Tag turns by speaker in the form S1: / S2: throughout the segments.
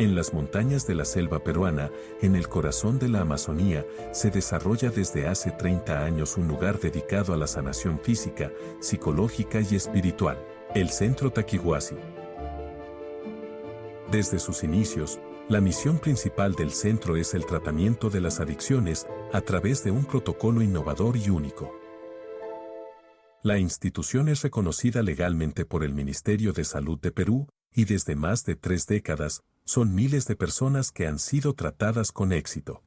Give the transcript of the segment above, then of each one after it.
S1: En las montañas de la selva peruana, en el corazón de la Amazonía, se desarrolla desde hace 30 años un lugar dedicado a la sanación física, psicológica y espiritual, el Centro Taquihuasi. Desde sus inicios, la misión principal del centro es el tratamiento de las adicciones a través de un protocolo innovador y único. La institución es reconocida legalmente por el Ministerio de Salud de Perú y desde más de 3 décadas, son miles de personas que han sido tratadas con éxito.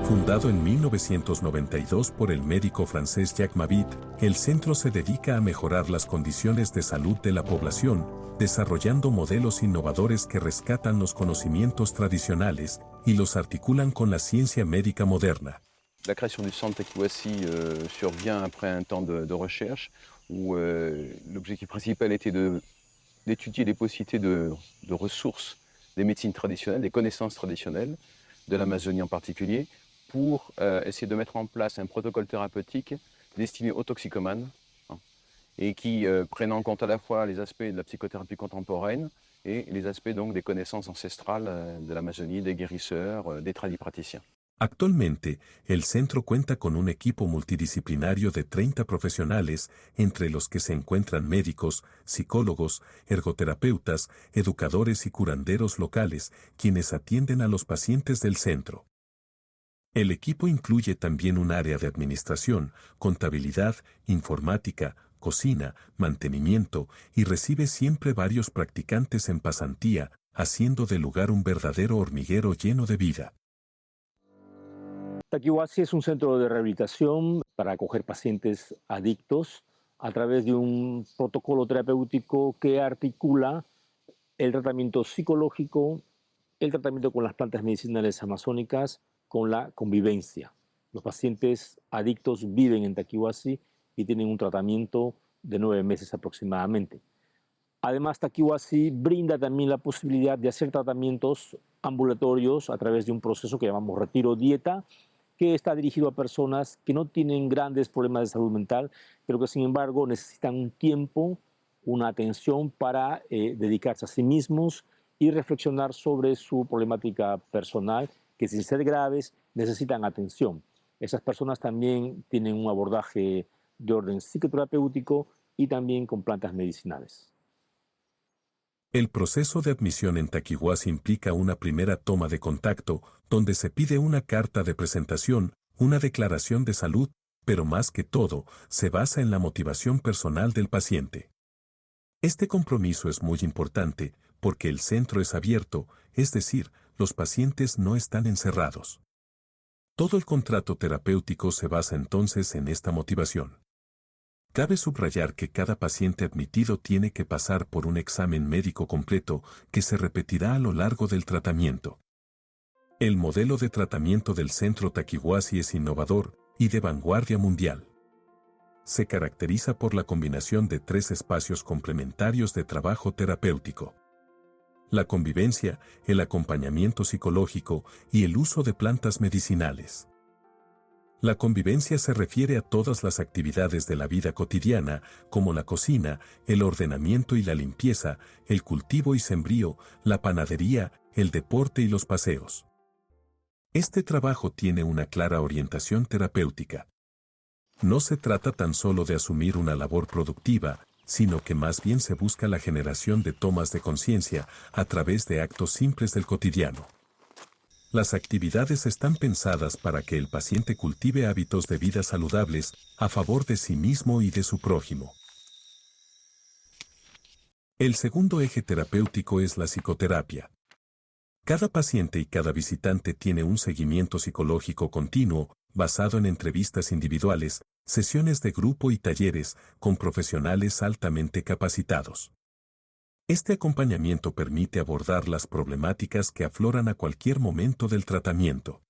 S1: Fundado en 1992 por el médico francés Jacques Mabit, el centro se dedica a mejorar las condiciones de salud de la población, desarrollando modelos innovadores que rescatan los conocimientos tradicionales y los articulan con la ciencia médica moderna.
S2: La création du centre Taquihuasi survient après un temps de recherche où l'objectif principal était d'étudier les possibilités de ressources des médecines traditionnelles, des connaissances traditionnelles, de l'Amazonie en particulier, pour essayer de mettre en place un protocole thérapeutique destiné aux toxicomanes et qui prenne en compte à la fois les aspects de la psychothérapie contemporaine et les aspects donc des connaissances ancestrales de l'Amazonie, des guérisseurs, des tradipraticiens.
S1: Actualmente, el centro cuenta con un equipo multidisciplinario de 30 profesionales, entre los que se encuentran médicos, psicólogos, ergoterapeutas, educadores y curanderos locales, quienes atienden a los pacientes del centro. El equipo incluye también un área de administración, contabilidad, informática, cocina, mantenimiento y recibe siempre varios practicantes en pasantía, haciendo del lugar un verdadero hormiguero lleno de vida.
S3: Taquihuasi es un centro de rehabilitación para acoger pacientes adictos a través de un protocolo terapéutico que articula el tratamiento psicológico, el tratamiento con las plantas medicinales amazónicas, con la convivencia. Los pacientes adictos viven en Taquihuasi y tienen un tratamiento de 9 meses aproximadamente. Además, Taquihuasi brinda también la posibilidad de hacer tratamientos ambulatorios a través de un proceso que llamamos retiro-dieta, que está dirigido a personas que no tienen grandes problemas de salud mental, pero que sin embargo necesitan un tiempo, una atención para dedicarse a sí mismos y reflexionar sobre su problemática personal, que sin ser graves necesitan atención. Esas personas también tienen un abordaje de orden psicoterapéutico y también con plantas medicinales.
S1: El proceso de admisión en Taquihuasi implica una primera toma de contacto, donde se pide una carta de presentación, una declaración de salud, pero más que todo, se basa en la motivación personal del paciente. Este compromiso es muy importante, porque el centro es abierto, es decir, los pacientes no están encerrados. Todo el contrato terapéutico se basa entonces en esta motivación. Cabe subrayar que cada paciente admitido tiene que pasar por un examen médico completo que se repetirá a lo largo del tratamiento. El modelo de tratamiento del Centro Taquihuasi es innovador y de vanguardia mundial. Se caracteriza por la combinación de 3 espacios complementarios de trabajo terapéutico: la convivencia, el acompañamiento psicológico y el uso de plantas medicinales. La convivencia se refiere a todas las actividades de la vida cotidiana, como la cocina, el ordenamiento y la limpieza, el cultivo y sembrío, la panadería, el deporte y los paseos. Este trabajo tiene una clara orientación terapéutica. No se trata tan solo de asumir una labor productiva, sino que más bien se busca la generación de tomas de conciencia a través de actos simples del cotidiano. Las actividades están pensadas para que el paciente cultive hábitos de vida saludables a favor de sí mismo y de su prójimo. El segundo eje terapéutico es la psicoterapia. Cada paciente y cada visitante tiene un seguimiento psicológico continuo, basado en entrevistas individuales, sesiones de grupo y talleres con profesionales altamente capacitados. Este acompañamiento permite abordar las problemáticas que afloran a cualquier momento del tratamiento.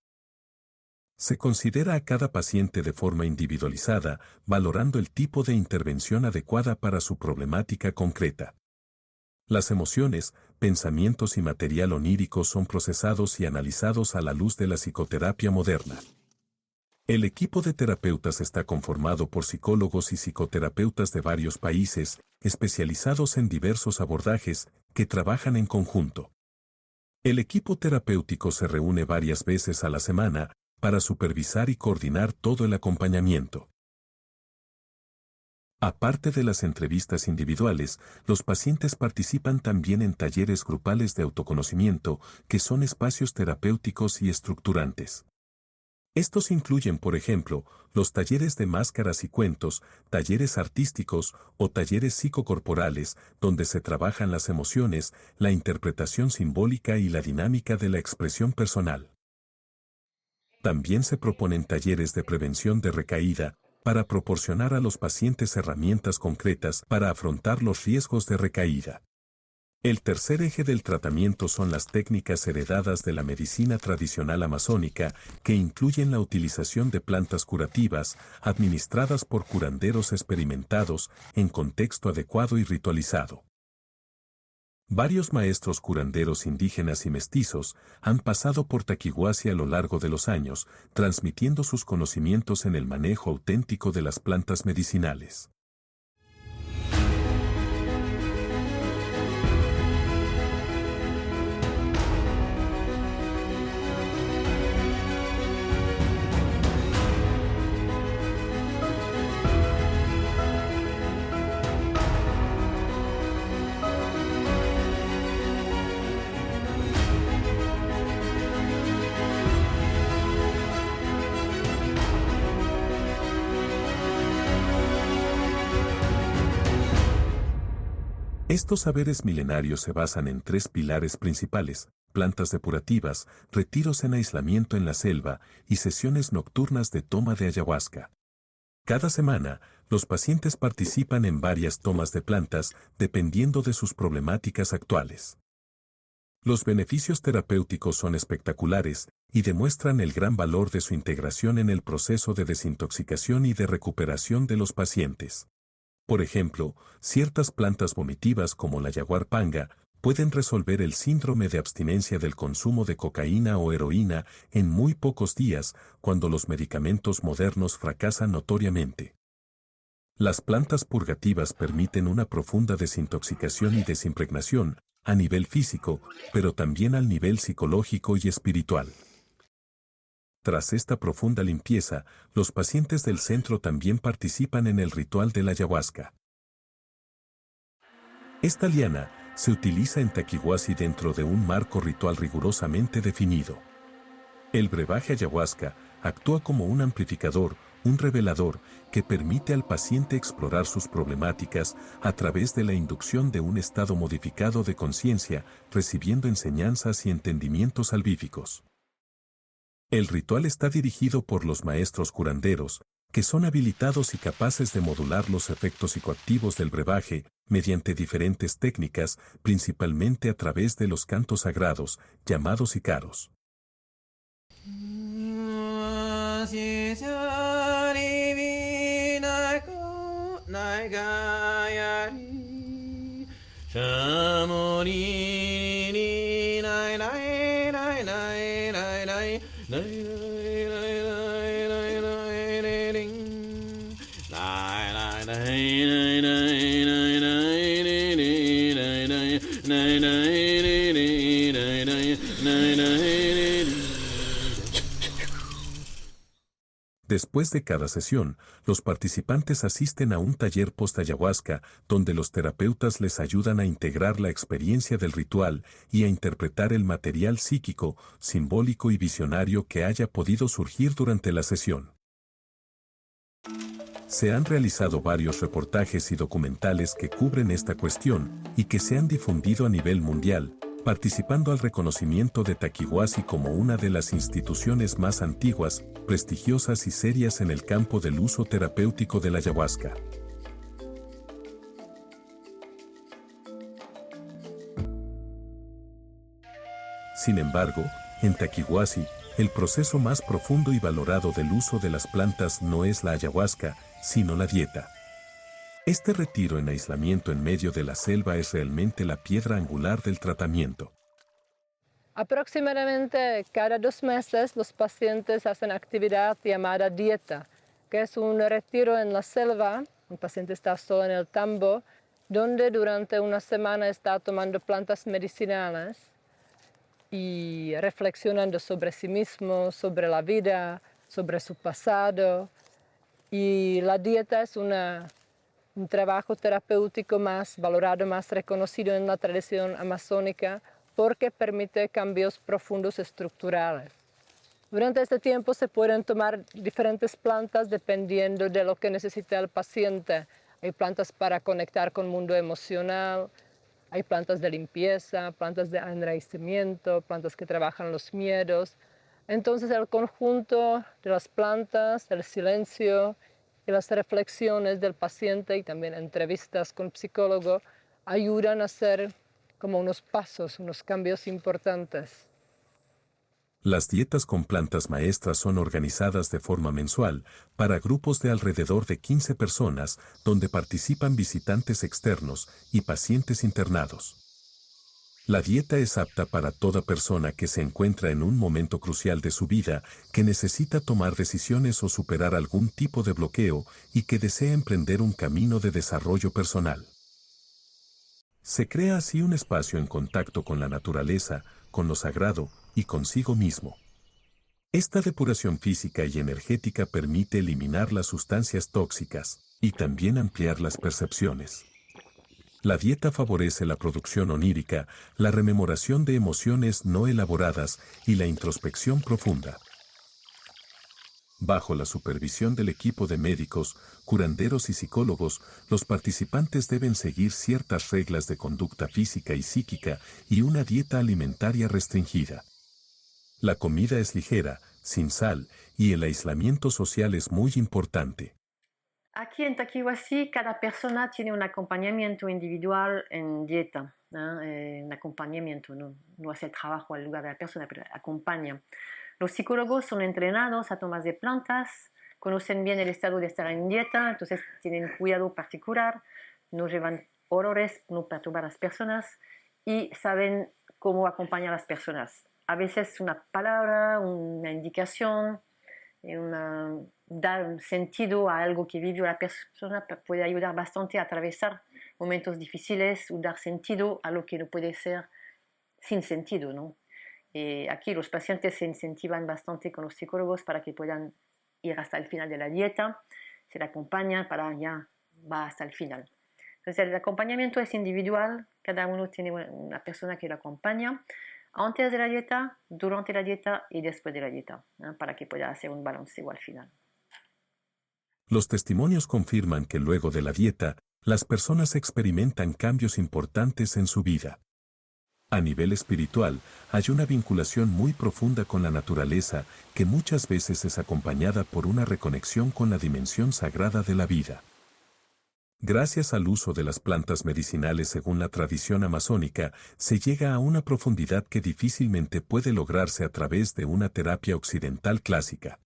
S1: Se considera a cada paciente de forma individualizada, valorando el tipo de intervención adecuada para su problemática concreta. Las emociones, pensamientos y material onírico son procesados y analizados a la luz de la psicoterapia moderna. El equipo de terapeutas está conformado por psicólogos y psicoterapeutas de varios países, especializados en diversos abordajes, que trabajan en conjunto. El equipo terapéutico se reúne varias veces a la semana para supervisar y coordinar todo el acompañamiento. Aparte de las entrevistas individuales, los pacientes participan también en talleres grupales de autoconocimiento, que son espacios terapéuticos y estructurantes. Estos incluyen, por ejemplo, los talleres de máscaras y cuentos, talleres artísticos o talleres psicocorporales, donde se trabajan las emociones, la interpretación simbólica y la dinámica de la expresión personal. También se proponen talleres de prevención de recaída, para proporcionar a los pacientes herramientas concretas para afrontar los riesgos de recaída. El tercer eje del tratamiento son las técnicas heredadas de la medicina tradicional amazónica, que incluyen la utilización de plantas curativas, administradas por curanderos experimentados, en contexto adecuado y ritualizado. Varios maestros curanderos indígenas y mestizos han pasado por Taquihuasi a lo largo de los años, transmitiendo sus conocimientos en el manejo auténtico de las plantas medicinales. Estos saberes milenarios se basan en tres pilares principales: plantas depurativas, retiros en aislamiento en la selva y sesiones nocturnas de toma de ayahuasca. Cada semana, los pacientes participan en varias tomas de plantas, dependiendo de sus problemáticas actuales. Los beneficios terapéuticos son espectaculares y demuestran el gran valor de su integración en el proceso de desintoxicación y de recuperación de los pacientes. Por ejemplo, ciertas plantas vomitivas como la yaguarpanga pueden resolver el síndrome de abstinencia del consumo de cocaína o heroína en muy pocos días, cuando los medicamentos modernos fracasan notoriamente. Las plantas purgativas permiten una profunda desintoxicación y desimpregnación, a nivel físico, pero también al nivel psicológico y espiritual. Tras esta profunda limpieza, los pacientes del centro también participan en el ritual de la ayahuasca. Esta liana se utiliza en Taquihuasi dentro de un marco ritual rigurosamente definido. El brebaje ayahuasca actúa como un amplificador, un revelador, que permite al paciente explorar sus problemáticas a través de la inducción de un estado modificado de conciencia, recibiendo enseñanzas y entendimientos salvíficos. El ritual está dirigido por los maestros curanderos, que son habilitados y capaces de modular los efectos psicoactivos del brebaje mediante diferentes técnicas, principalmente a través de los cantos sagrados, llamados icaros. Después de cada sesión, los participantes asisten a un taller post-ayahuasca, donde los terapeutas les ayudan a integrar la experiencia del ritual y a interpretar el material psíquico, simbólico y visionario que haya podido surgir durante la sesión. Se han realizado varios reportajes y documentales que cubren esta cuestión y que se han difundido a nivel mundial, participando al reconocimiento de Taquihuasi como una de las instituciones más antiguas, prestigiosas y serias en el campo del uso terapéutico de la ayahuasca. Sin embargo, en Taquihuasi, el proceso más profundo y valorado del uso de las plantas no es la ayahuasca, sino la dieta. Este retiro en aislamiento en medio de la selva es realmente la piedra angular del tratamiento.
S4: Aproximadamente cada 2 meses los pacientes hacen actividad llamada dieta, que es un retiro en la selva. El paciente está solo en el tambo, donde durante una semana está tomando plantas medicinales y reflexionando sobre sí mismo, sobre la vida, sobre su pasado. Y la dieta es un trabajo terapéutico más valorado, más reconocido en la tradición amazónica, porque permite cambios profundos estructurales. Durante este tiempo se pueden tomar diferentes plantas dependiendo de lo que necesita el paciente. Hay plantas para conectar con el mundo emocional, hay plantas de limpieza, plantas de enraizamiento, plantas que trabajan los miedos. Entonces el conjunto de las plantas, el silencio y las reflexiones del paciente y también entrevistas con psicólogo ayudan a hacer como unos pasos, unos cambios importantes.
S1: Las dietas con plantas maestras son organizadas de forma mensual para grupos de alrededor de 15 personas, donde participan visitantes externos y pacientes internados. La dieta es apta para toda persona que se encuentra en un momento crucial de su vida, que necesita tomar decisiones o superar algún tipo de bloqueo y que desea emprender un camino de desarrollo personal. Se crea así un espacio en contacto con la naturaleza, con lo sagrado y consigo mismo. Esta depuración física y energética permite eliminar las sustancias tóxicas y también ampliar las percepciones. La dieta favorece la producción onírica, la rememoración de emociones no elaboradas y la introspección profunda. Bajo la supervisión del equipo de médicos, curanderos y psicólogos, los participantes deben seguir ciertas reglas de conducta física y psíquica y una dieta alimentaria restringida. La comida es ligera, sin sal, y el aislamiento social es muy importante.
S5: Aquí en Taquihuasi cada persona tiene un acompañamiento individual en dieta, un acompañamiento, no hace el trabajo al lugar de la persona, pero acompaña. Los psicólogos son entrenados a tomar de plantas, conocen bien el estado de estar en dieta, entonces tienen cuidado particular, no llevan olores, no perturban a las personas y saben cómo acompañar a las personas. A veces una palabra, una indicación, dar sentido a algo que vivió la persona puede ayudar bastante a atravesar momentos difíciles o dar sentido a lo que no puede ser sin sentido, ¿no? Aquí los pacientes se incentivan bastante con los psicólogos para que puedan ir hasta el final de la dieta, se le acompaña para ya va hasta el final. Entonces el acompañamiento es individual, cada uno tiene una persona que lo acompaña antes de la dieta, durante la dieta y después de la dieta, para que pueda hacer un balanceo al final.
S1: Los testimonios confirman que luego de la dieta, las personas experimentan cambios importantes en su vida. A nivel espiritual, hay una vinculación muy profunda con la naturaleza que muchas veces es acompañada por una reconexión con la dimensión sagrada de la vida. Gracias al uso de las plantas medicinales según la tradición amazónica, se llega a una profundidad que difícilmente puede lograrse a través de una terapia occidental clásica.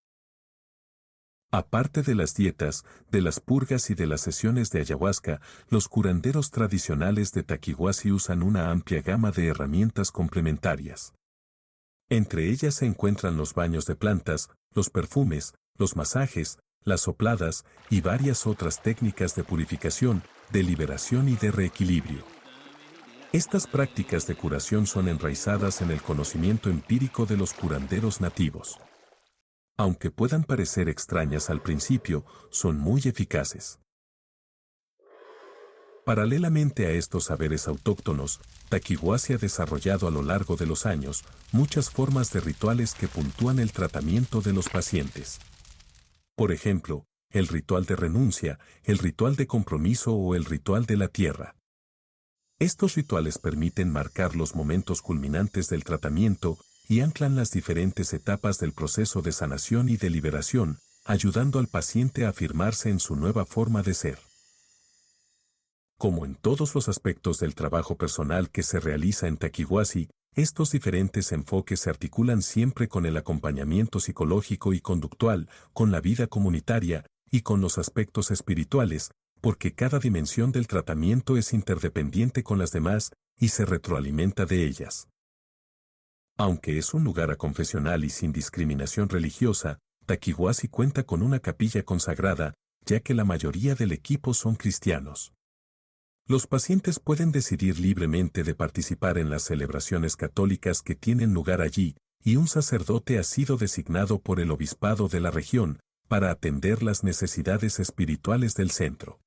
S1: Aparte de las dietas, de las purgas y de las sesiones de ayahuasca, los curanderos tradicionales de Taquihuasi usan una amplia gama de herramientas complementarias. Entre ellas se encuentran los baños de plantas, los perfumes, los masajes, las sopladas y varias otras técnicas de purificación, de liberación y de reequilibrio. Estas prácticas de curación son enraizadas en el conocimiento empírico de los curanderos nativos. Aunque puedan parecer extrañas al principio, son muy eficaces. Paralelamente a estos saberes autóctonos, Taquihuasi ha desarrollado a lo largo de los años muchas formas de rituales que puntúan el tratamiento de los pacientes. Por ejemplo, el ritual de renuncia, el ritual de compromiso o el ritual de la tierra. Estos rituales permiten marcar los momentos culminantes del tratamiento y anclan las diferentes etapas del proceso de sanación y de liberación, ayudando al paciente a afirmarse en su nueva forma de ser. Como en todos los aspectos del trabajo personal que se realiza en Taquihuasi, estos diferentes enfoques se articulan siempre con el acompañamiento psicológico y conductual, con la vida comunitaria y con los aspectos espirituales, porque cada dimensión del tratamiento es interdependiente con las demás y se retroalimenta de ellas. Aunque es un lugar aconfesional y sin discriminación religiosa, Taquihuasi cuenta con una capilla consagrada, ya que la mayoría del equipo son cristianos. Los pacientes pueden decidir libremente de participar en las celebraciones católicas que tienen lugar allí, y un sacerdote ha sido designado por el obispado de la región para atender las necesidades espirituales del centro.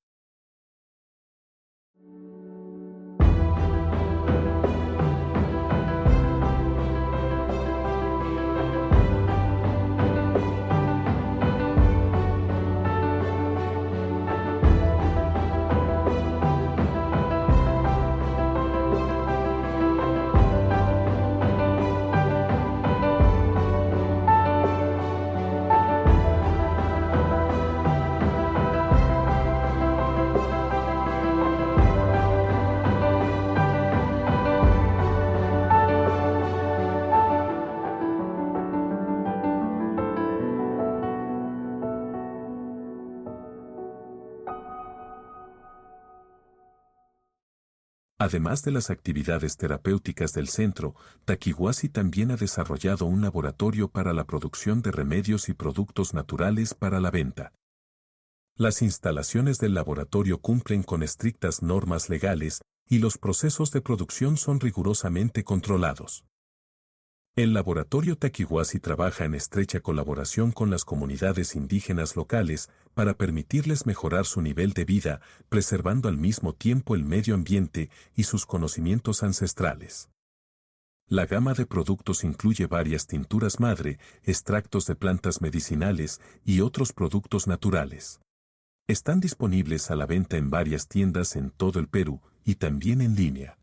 S1: Además de las actividades terapéuticas del centro, Taquihuasi también ha desarrollado un laboratorio para la producción de remedios y productos naturales para la venta. Las instalaciones del laboratorio cumplen con estrictas normas legales y los procesos de producción son rigurosamente controlados. El laboratorio Taquihuasi trabaja en estrecha colaboración con las comunidades indígenas locales para permitirles mejorar su nivel de vida, preservando al mismo tiempo el medio ambiente y sus conocimientos ancestrales. La gama de productos incluye varias tinturas madre, extractos de plantas medicinales y otros productos naturales. Están disponibles a la venta en varias tiendas en todo el Perú y también en línea.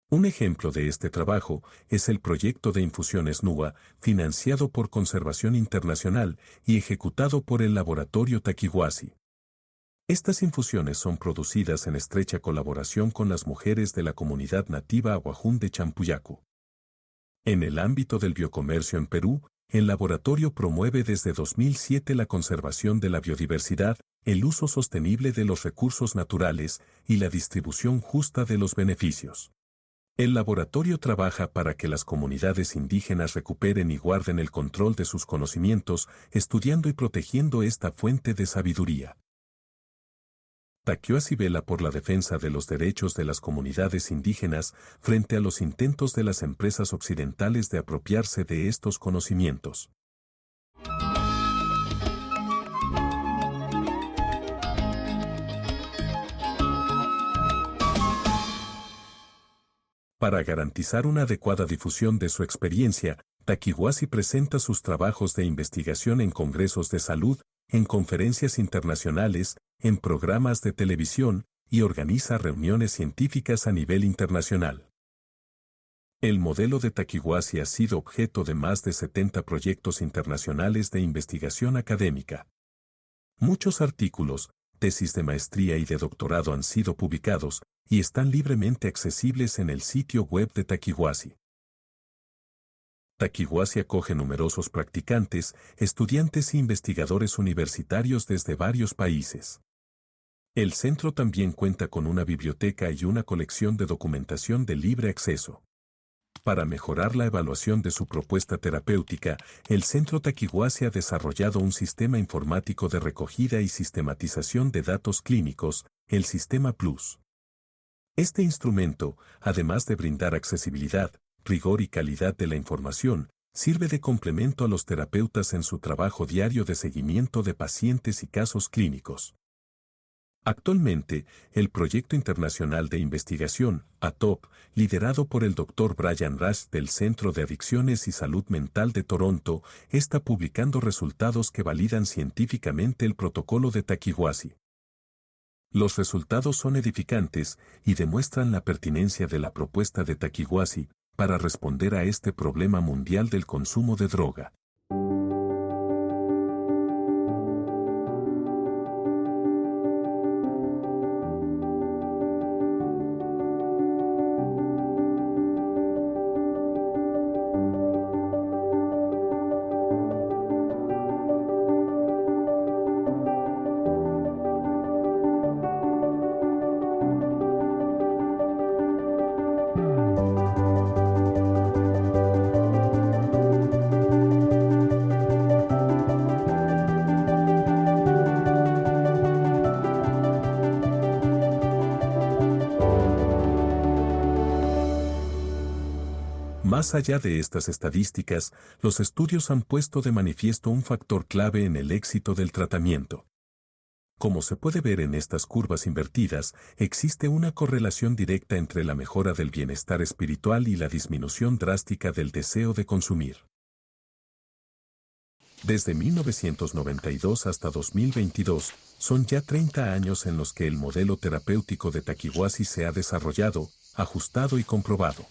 S1: Un ejemplo de este trabajo es el proyecto de infusiones NUA, financiado por Conservación Internacional y ejecutado por el laboratorio Taquihuasi. Estas infusiones son producidas en estrecha colaboración con las mujeres de la comunidad nativa Aguajún de Champuyacu. En el ámbito del biocomercio en Perú, el laboratorio promueve desde 2007 la conservación de la biodiversidad, el uso sostenible de los recursos naturales y la distribución justa de los beneficios. El laboratorio trabaja para que las comunidades indígenas recuperen y guarden el control de sus conocimientos, estudiando y protegiendo esta fuente de sabiduría. Taquihuasi vela por la defensa de los derechos de las comunidades indígenas frente a los intentos de las empresas occidentales de apropiarse de estos conocimientos. Para garantizar una adecuada difusión de su experiencia, Taquihuasi presenta sus trabajos de investigación en congresos de salud, en conferencias internacionales, en programas de televisión y organiza reuniones científicas a nivel internacional. El modelo de Taquihuasi ha sido objeto de más de 70 proyectos internacionales de investigación académica. Muchos artículos, tesis de maestría y de doctorado han sido publicados y están libremente accesibles en el sitio web de Taquihuasi. Taquihuasi acoge numerosos practicantes, estudiantes e investigadores universitarios desde varios países. El centro también cuenta con una biblioteca y una colección de documentación de libre acceso. Para mejorar la evaluación de su propuesta terapéutica, el Centro Taquihuasi ha desarrollado un sistema informático de recogida y sistematización de datos clínicos, el Sistema Plus. Este instrumento, además de brindar accesibilidad, rigor y calidad de la información, sirve de complemento a los terapeutas en su trabajo diario de seguimiento de pacientes y casos clínicos. Actualmente, el Proyecto Internacional de Investigación, ATOP, liderado por el Dr. Brian Rush del Centro de Adicciones y Salud Mental de Toronto, está publicando resultados que validan científicamente el protocolo de Taquihuasi. Los resultados son edificantes y demuestran la pertinencia de la propuesta de Taquihuasi para responder a este problema mundial del consumo de droga. Más allá de estas estadísticas, los estudios han puesto de manifiesto un factor clave en el éxito del tratamiento. Como se puede ver en estas curvas invertidas, existe una correlación directa entre la mejora del bienestar espiritual y la disminución drástica del deseo de consumir. Desde 1992 hasta 2022, son ya 30 años en los que el modelo terapéutico de Takiwasi se ha desarrollado, ajustado y comprobado.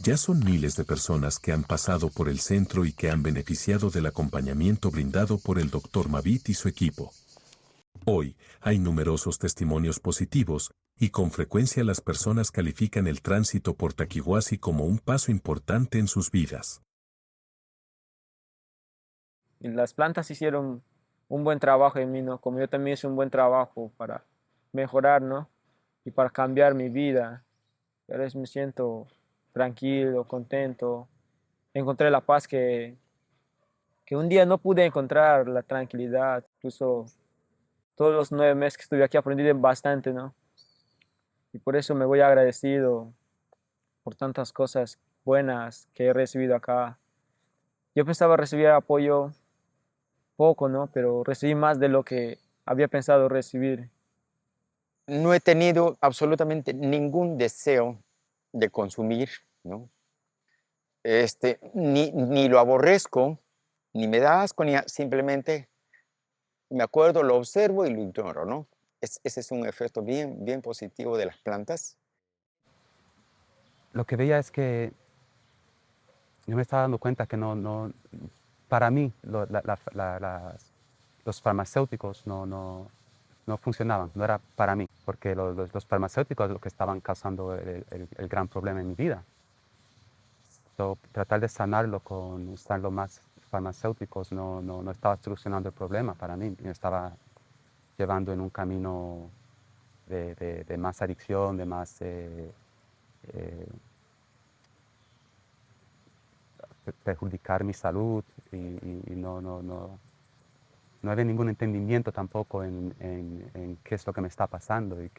S1: Ya son miles de personas que han pasado por el centro y que han beneficiado del acompañamiento brindado por el Dr. Mabit y su equipo. Hoy, hay numerosos testimonios positivos, y con frecuencia las personas califican el tránsito por Takiwasi como un paso importante en sus vidas.
S6: Las plantas hicieron un buen trabajo en mí, ¿no? Como yo también hice un buen trabajo para mejorar, ¿no? Y para cambiar mi vida. Ahora me siento tranquilo, contento. Encontré la paz que un día no pude encontrar, la tranquilidad. Incluso todos los 9 meses que estuve aquí aprendí bastante, ¿no? Y por eso me voy agradecido por tantas cosas buenas que he recibido acá. Yo pensaba recibir apoyo poco, ¿no? Pero recibí más de lo que había pensado recibir.
S7: No he tenido absolutamente ningún deseo de consumir, ¿no? Ni lo aborrezco, ni me da asco, simplemente me acuerdo, lo observo y lo ignoro, ¿no? Ese es un efecto bien positivo de las plantas.
S8: Lo que veía es que yo me estaba dando cuenta que para mí los farmacéuticos no funcionaban, no era para mí, porque los farmacéuticos es lo que estaban causando el gran problema en mi vida. Tratar de sanarlo con usando más farmacéuticos no estaba solucionando el problema para mí, me estaba llevando en un camino de más adicción, de más perjudicar mi salud y no había ningún entendimiento tampoco en qué es lo que me está pasando y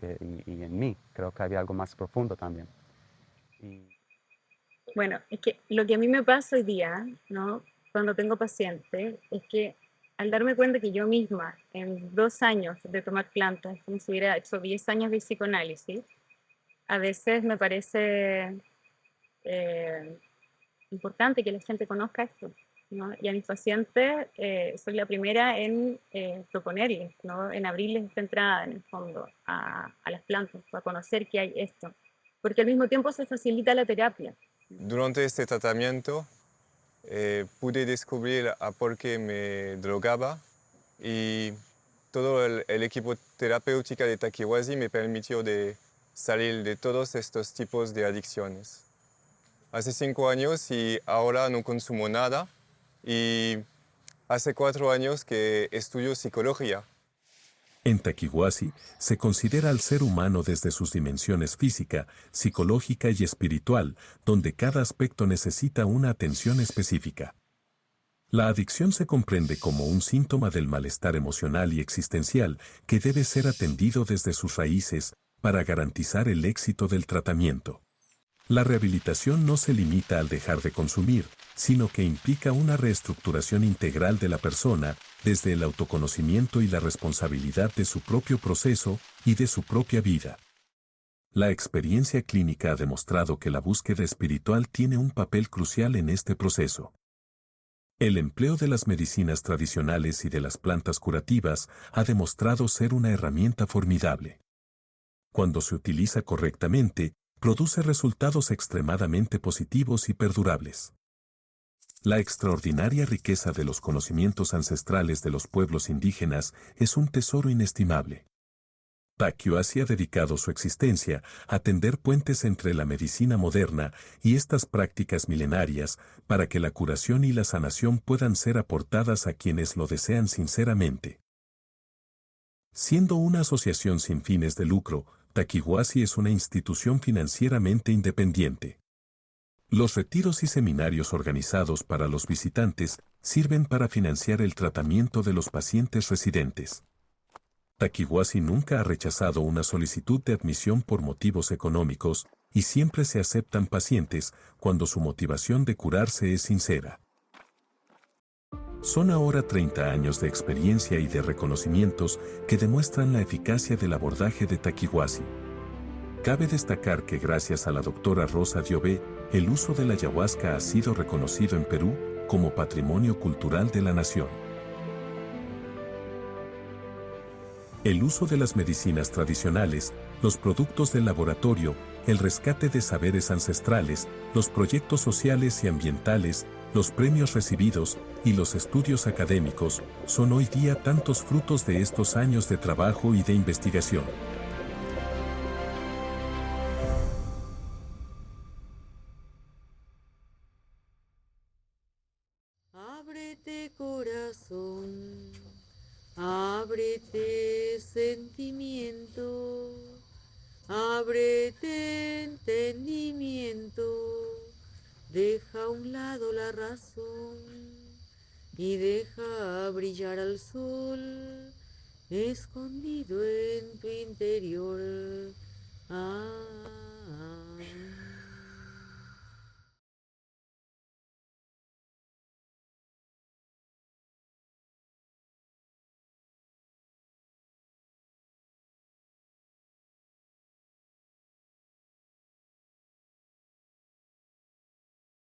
S8: en mí. Creo que había algo más profundo también.
S9: Bueno, es que lo que a mí me pasa hoy día, ¿no? Cuando tengo pacientes, es que al darme cuenta que yo misma, en 2 años de tomar plantas, como si hubiera hecho 10 años de psicoanálisis, a veces me parece importante que la gente conozca esto, ¿no? Y a mis pacientes soy la primera en proponerles, ¿no? En abrirles esta entrada, en el fondo, a las plantas, para conocer que hay esto. Porque al mismo tiempo se facilita la terapia.
S10: Durante este tratamiento pude descubrir a por qué me drogaba y todo el equipo terapéutico de Takiwasi me permitió de salir de todos estos tipos de adicciones. Hace 5 años y ahora no consumo nada y hace 4 años que estudio psicología.
S1: En Takiwasi se considera al ser humano desde sus dimensiones física, psicológica y espiritual, donde cada aspecto necesita una atención específica. La adicción se comprende como un síntoma del malestar emocional y existencial que debe ser atendido desde sus raíces para garantizar el éxito del tratamiento. La rehabilitación no se limita al dejar de consumir, sino que implica una reestructuración integral de la persona, desde el autoconocimiento y la responsabilidad de su propio proceso y de su propia vida. La experiencia clínica ha demostrado que la búsqueda espiritual tiene un papel crucial en este proceso. El empleo de las medicinas tradicionales y de las plantas curativas ha demostrado ser una herramienta formidable. Cuando se utiliza correctamente, produce resultados extremadamente positivos y perdurables. La extraordinaria riqueza de los conocimientos ancestrales de los pueblos indígenas es un tesoro inestimable. Takiwasi ha dedicado su existencia a tender puentes entre la medicina moderna y estas prácticas milenarias para que la curación y la sanación puedan ser aportadas a quienes lo desean sinceramente. Siendo una asociación sin fines de lucro, Takiwasi es una institución financieramente independiente. Los retiros y seminarios organizados para los visitantes sirven para financiar el tratamiento de los pacientes residentes. Takiwasi nunca ha rechazado una solicitud de admisión por motivos económicos, y siempre se aceptan pacientes cuando su motivación de curarse es sincera. Son ahora 30 años de experiencia y de reconocimientos que demuestran la eficacia del abordaje de Taquihuasi. Cabe destacar que gracias a la doctora Rosa Diobé, el uso de la ayahuasca ha sido reconocido en Perú como Patrimonio Cultural de la Nación. El uso de las medicinas tradicionales, los productos del laboratorio, el rescate de saberes ancestrales, los proyectos sociales y ambientales, los premios recibidos y los estudios académicos son hoy día tantos frutos de estos años de trabajo y de investigación.
S11: Ábrete corazón, ábrete sentimiento, ábrete entendimiento, deja a un lado la razón y deja brillar al sol escondido en tu interior.